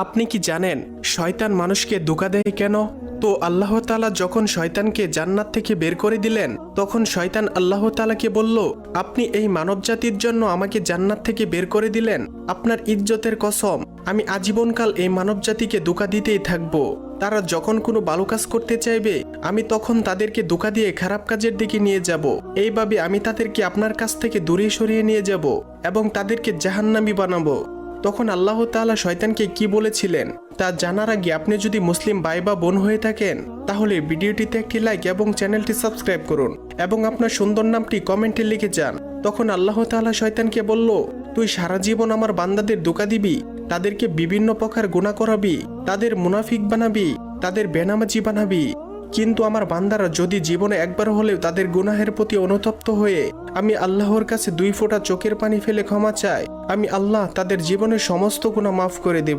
আপনি কি জানেন শয়তান মানুষকে ধোঁকা দেয় কেন? তো আল্লাহ তাআলা যখন শয়তানকে জান্নাত থেকে বের করে দিলেন, তখন শয়তান আল্লাহ তাআলাকে বলল, আপনি এই মানবজাতির জন্য আমাকে জান্নাত থেকে বের করে দিলেন, আপনার ইজ্জতের কসম, আমি আজীবনকাল এই মানবজাতিকে ধোঁকা দিতেই থাকব। তারা যখন কোনো ভালো কাজ করতে চাইবে, আমি তখন তাদেরকে ধোঁকা দিয়ে খারাপ কাজের দিকে নিয়ে যাব। এইভাবে আমি তাদেরকে আপনার কাছ থেকে দূরে সরিয়ে নিয়ে যাব এবং তাদেরকে জাহান্নামী বানাবো। তখন আল্লাহ তাআলা শয়তানকে কি বলেছিলেন তা জানার আগে আপনি যদি মুসলিম ভাই বা বোন হয়ে থাকেন, তাহলে ভিডিওটিতে একটি লাইক এবং চ্যানেলটি সাবস্ক্রাইব করুন এবং আপনার সুন্দর নামটি কমেন্টে লিখে যান। তখন আল্লাহ তাআলা শয়তানকে বলল, তুই সারা জীবন আমার বান্দাদের ধোঁকা দিবি, তাদেরকে বিভিন্ন প্রকার গুনাহ করাবি, তাদের মুনাফিক বানাবি, তাদের বেনামাজি বানাবি। কিন্তু আমার বান্দারা যদি জীবনে একবার হলেও তাদের গুনাহের প্রতি অনুতপ্ত হয়ে আমি আল্লাহর কাছে 2 ফোঁটা চোখের পানি ফেলে ক্ষমা চায়, আমি আল্লাহ তাদের জীবনের সমস্ত গুনাহ মাফ করে দেব।